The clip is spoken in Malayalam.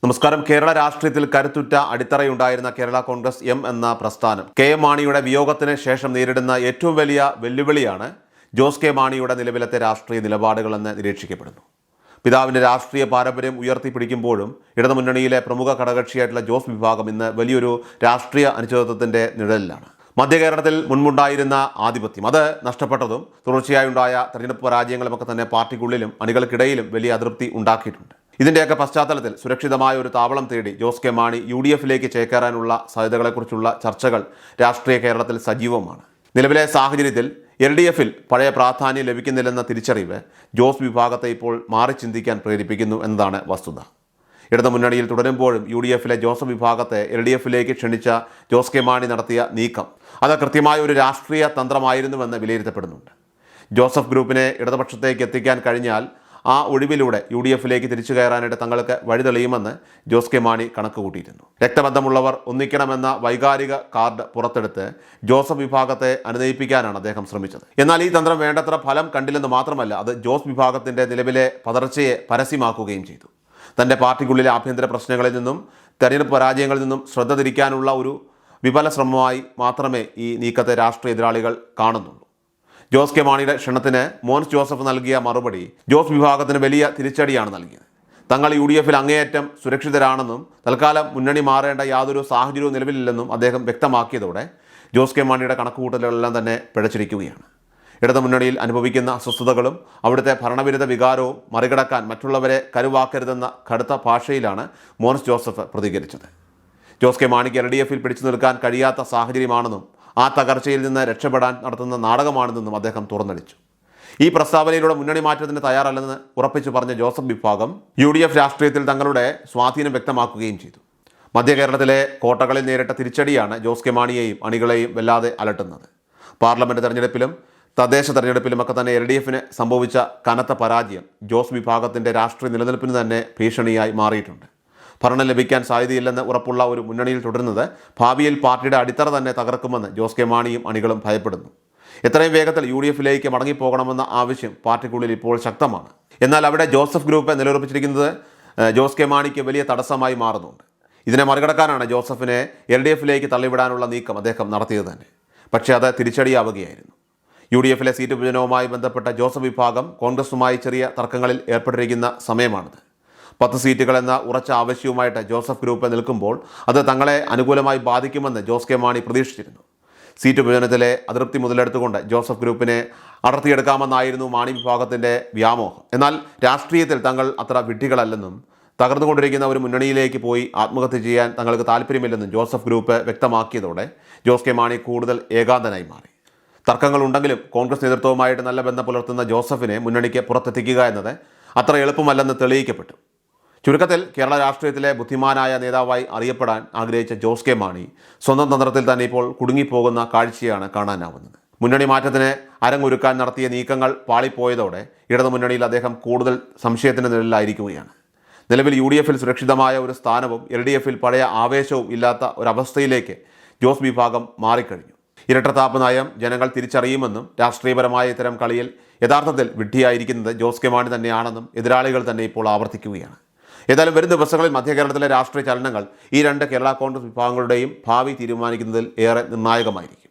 നമസ്കാരം. കേരള രാഷ്ട്രീയത്തിൽ കരുത്തുറ്റ അടിത്തറയുണ്ടായിരുന്ന കേരള കോൺഗ്രസ് എം എന്ന പ്രസ്ഥാനം കെ.എം. മാണിയുടെ വിയോഗത്തിന് ശേഷം നേരിടുന്ന ഏറ്റവും വലിയ വെല്ലുവിളിയാണ് ജോസ് കെ മാണിയുടെ നിലവിലത്തെ രാഷ്ട്രീയ നിലപാടുകളെന്ന് നിരീക്ഷിക്കപ്പെടുന്നു. പിതാവിൻ്റെ രാഷ്ട്രീയ പാരമ്പര്യം ഉയർത്തിപ്പിടിക്കുമ്പോഴും ഇടതുമുന്നണിയിലെ പ്രമുഖ ഘടകകക്ഷിയായിട്ടുള്ള ജോസ് വിഭാഗം ഇന്ന് വലിയൊരു രാഷ്ട്രീയ അനിശ്ചിതത്വത്തിൻ്റെ നിഴലിലാണ്. മധ്യകേരളത്തിൽ മുൻപുണ്ടായിരുന്ന ആധിപത്യം അത് നഷ്ടപ്പെട്ടതും തുടർച്ചയായുണ്ടായ തെരഞ്ഞെടുപ്പ് പരാജയങ്ങളുമൊക്കെ തന്നെ പാർട്ടിക്കുള്ളിലും അണികൾക്കിടയിലും വലിയ അതൃപ്തി ഉണ്ടാക്കിയിട്ടുണ്ട്. ഇതിൻ്റെയൊക്കെ പശ്ചാത്തലത്തിൽ സുരക്ഷിതമായ ഒരു താവളം തേടി ജോസ് കെ മാണി UDFിലേക്ക് ചേക്കേറാനുള്ള സാധ്യതകളെക്കുറിച്ചുള്ള ചർച്ചകൾ രാഷ്ട്രീയ കേരളത്തിൽ സജീവമാണ്. നിലവിലെ സാഹചര്യത്തിൽ LDFിൽ പഴയ പ്രാധാന്യം ലഭിക്കുന്നില്ലെന്ന തിരിച്ചറിവ് ജോസ് വിഭാഗത്തെ ഇപ്പോൾ മാറി ചിന്തിക്കാൻ പ്രേരിപ്പിക്കുന്നു എന്നതാണ് വസ്തുത. ഇടതുമുന്നണിയിൽ തുടരുമ്പോഴും UDFിലെ ജോസഫ് വിഭാഗത്തെ LDFിലേക്ക് ക്ഷണിച്ച ജോസ് കെ മാണി നടത്തിയ നീക്കം അത് കൃത്യമായ ഒരു രാഷ്ട്രീയ തന്ത്രമായിരുന്നുവെന്ന് വിലയിരുത്തപ്പെടുന്നുണ്ട്. ജോസഫ് ഗ്രൂപ്പിനെ ഇടതുപക്ഷത്തേക്ക് എത്തിക്കാൻ കഴിഞ്ഞാൽ ആ ഒഴിവിലൂടെ UDFിലേക്ക് തിരിച്ചു കയറാനായിട്ട് തങ്ങൾക്ക് വഴി തെളിയുമെന്ന് ജോസ് കെ മാണി കണക്ക് കൂട്ടിയിരുന്നു. രക്തബന്ധമുള്ളവർ ഒന്നിക്കണമെന്ന വൈകാരിക കാർഡ് പുറത്തെടുത്ത് ജോസഫ് വിഭാഗത്തെ അനുനയിപ്പിക്കാനാണ് അദ്ദേഹം ശ്രമിച്ചത്. എന്നാൽ ഈ തന്ത്രം വേണ്ടത്ര ഫലം കണ്ടില്ലെന്ന് മാത്രമല്ല, അത് ജോസ് വിഭാഗത്തിൻ്റെ നിലവിലെ പതർച്ചയെ പരസ്യമാക്കുകയും ചെയ്തു. തൻ്റെ പാർട്ടിക്കുള്ളിലെ ആഭ്യന്തര പ്രശ്നങ്ങളിൽ നിന്നും തെരഞ്ഞെടുപ്പ് പരാജയങ്ങളിൽ നിന്നും ശ്രദ്ധ തിരിക്കാനുള്ള ഒരു വിഫല ശ്രമമായി മാത്രമേ ഈ നീക്കത്തെ രാഷ്ട്രീയ എതിരാളികൾ കാണുന്നുള്ളൂ. ജോസ് കെ മാണിയുടെ ക്ഷണത്തിന് മോൻസ് ജോസഫ് നൽകിയ മറുപടി ജോസ് വിഭാഗത്തിന് വലിയ തിരിച്ചടിയാണ് നൽകിയത്. തങ്ങൾ UDFിൽ അങ്ങേയറ്റം സുരക്ഷിതരാണെന്നും തൽക്കാലം മുന്നണി മാറേണ്ട യാതൊരു സാഹചര്യവും നിലവിലില്ലെന്നും അദ്ദേഹം വ്യക്തമാക്കിയതോടെ ജോസ് കെ മാണിയുടെ കണക്കുകൂട്ടലുകളെല്ലാം തന്നെ പിഴച്ചിരിക്കുകയാണ്. ഇടതുമുന്നണിയിൽ അനുഭവിക്കുന്ന അസ്വസ്ഥതകളും അവിടുത്തെ ഭരണവിരുദ്ധ വികാരവും മറികടക്കാൻ മറ്റുള്ളവരെ കരുവാക്കരുതെന്ന കടുത്ത ഭാഷയിലാണ് മോൻസ് ജോസഫ് പ്രതികരിച്ചത്. ജോസ് കെ മാണിക്ക് LDFിൽ പിടിച്ചു നിൽക്കാൻ കഴിയാത്ത സാഹചര്യമാണെന്നും ആ തകർച്ചയിൽ നിന്ന് രക്ഷപ്പെടാൻ നടത്തുന്ന നാടകമാണെന്നും അദ്ദേഹം തുറന്നടിച്ചു. ഈ പ്രസ്താവനയിലൂടെ മുന്നണി മാറ്റത്തിന് തയ്യാറല്ലെന്ന് ഉറപ്പിച്ചു പറഞ്ഞ ജോസഫ് വിഭാഗം UDF രാഷ്ട്രീയത്തിൽ തങ്ങളുടെ സ്വാധീനം വ്യക്തമാക്കുകയും ചെയ്തു. മധ്യകേരളത്തിലെ കോട്ടകളിൽ നേരിട്ട തിരിച്ചടിയാണ് ജോസ് കെ മാണിയെയും അണികളെയും വല്ലാതെ അലട്ടുന്നത്. പാർലമെൻറ്റ് തെരഞ്ഞെടുപ്പിലും തദ്ദേശ തെരഞ്ഞെടുപ്പിലുമൊക്കെ തന്നെ LDFിന് സംഭവിച്ച കനത്ത പരാജയം ജോസ് വിഭാഗത്തിൻ്റെ രാഷ്ട്രീയ നിലനിൽപ്പിന് തന്നെ ഭീഷണിയായി മാറിയിട്ടുണ്ട്. ഭരണം ലഭിക്കാൻ സാധ്യതയില്ലെന്ന് ഉറപ്പുള്ള ഒരു മുന്നണിയിൽ തുടരുന്നത് ഭാവിയിൽ പാർട്ടിയുടെ അടിത്തറ തന്നെ തകർക്കുമെന്ന് ജോസ് കെ മാണിയും അണികളും ഭയപ്പെടുന്നു. എത്രയും വേഗത്തിൽ UDFിലേക്ക് മടങ്ങിപ്പോകണമെന്ന ആവശ്യം പാർട്ടിക്കുള്ളിൽ ഇപ്പോൾ ശക്തമാണ്. എന്നാൽ അവിടെ ജോസഫ് ഗ്രൂപ്പ് നിലയുറപ്പിച്ചിരിക്കുന്നത് ജോസ് കെ മാണിക്ക് വലിയ തടസ്സമായി മാറുന്നുണ്ട്. ഇതിനെ മറികടക്കാനാണ് ജോസഫിനെ LDFിലേക്ക് തള്ളിവിടാനുള്ള നീക്കം അദ്ദേഹം നടത്തിയത് തന്നെ. പക്ഷേ അത് തിരിച്ചടിയാവുകയായിരുന്നു. UDFിലെ സീറ്റ് വിഭജനവുമായി ബന്ധപ്പെട്ട ജോസഫ് വിഭാഗം കോൺഗ്രസുമായി ചെറിയ തർക്കങ്ങളിൽ ഏർപ്പെട്ടിരിക്കുന്ന സമയമാണിത്. 10 സീറ്റുകൾ എന്ന ഉറച്ച ആവശ്യവുമായിട്ട് ജോസഫ് ഗ്രൂപ്പ് നിൽക്കുമ്പോൾ അത് തങ്ങളെ അനുകൂലമായി ബാധിക്കുമെന്ന് ജോസ് കെ മാണി പ്രതീക്ഷിച്ചിരുന്നു. സീറ്റ് വിഭജനത്തിലെ അതൃപ്തി മുതലെടുത്തുകൊണ്ട് ജോസഫ് ഗ്രൂപ്പിനെ അടർത്തിയെടുക്കാമെന്നായിരുന്നു മാണി വിഭാഗത്തിൻ്റെ വ്യാമോഹം. എന്നാൽ രാഷ്ട്രീയത്തിൽ തങ്ങൾ അത്ര വിഡ്ഢികളല്ലെന്നും തകർന്നുകൊണ്ടിരിക്കുന്ന ഒരു മുന്നണിയിലേക്ക് പോയി ആത്മഹത്യ ചെയ്യാൻ തങ്ങൾക്ക് താല്പര്യമില്ലെന്നും ജോസഫ് ഗ്രൂപ്പ് വ്യക്തമാക്കിയതോടെ ജോസ് കെ മാണി കൂടുതൽ ഏകാന്തനായി മാറി. തർക്കങ്ങളുണ്ടെങ്കിലും കോൺഗ്രസ് നേതൃത്വവുമായിട്ട് നല്ല ബന്ധം പുലർത്തുന്ന ജോസഫിനെ മുന്നണിക്ക് പുറത്തെത്തിക്കുക എന്നത് അത്ര എളുപ്പമല്ലെന്ന് തെളിയിക്കപ്പെട്ടു. ചുരുക്കത്തിൽ കേരള രാഷ്ട്രീയത്തിലെ ബുദ്ധിമാനായ നേതാവായി അറിയപ്പെടാൻ ആഗ്രഹിച്ച ജോസ് കെ മാണി സ്വന്തം തന്ത്രത്തിൽ തന്നെ ഇപ്പോൾ കുടുങ്ങിപ്പോകുന്ന കാഴ്ചയാണ് കാണാനാവുന്നത്. മുന്നണി മാറ്റത്തിന് അരങ്ങൊരുക്കാൻ നടത്തിയ നീക്കങ്ങൾ പാളിപ്പോയതോടെ ഇടതുമുന്നണിയിൽ അദ്ദേഹം കൂടുതൽ സംശയത്തിൻ്റെ നിഴലിലായിരിക്കുകയാണ്. നിലവിൽ UDFിൽ സുരക്ഷിതമായ ഒരു സ്ഥാനവും LDFിൽ പഴയ ആവേശവും ഇല്ലാത്ത ഒരവസ്ഥയിലേക്ക് ജോസ് വിഭാഗം മാറിക്കഴിഞ്ഞു. ഇരട്ടത്താപ്പ് നയം ജനങ്ങൾ തിരിച്ചറിയുമെന്നും രാഷ്ട്രീയപരമായ ഇത്തരം കളിയിൽ യഥാർത്ഥത്തിൽ വിഡ്ഢിയായിരിക്കുന്നത് ജോസ് കെ മാണി തന്നെയാണെന്നും എതിരാളികൾ തന്നെ ഇപ്പോൾ ആവർത്തിക്കുകയാണ്. ഏതായാലും വരും ദിവസങ്ങളിൽ മധ്യകേരളത്തിലെ രാഷ്ട്രീയ ചലനങ്ങൾ ഈ രണ്ട് കേരള കോൺഗ്രസ് വിഭാഗങ്ങളുടെയും ഭാവി തീരുമാനിക്കുന്നതിൽ ഏറെ നിർണായകമായിരിക്കും.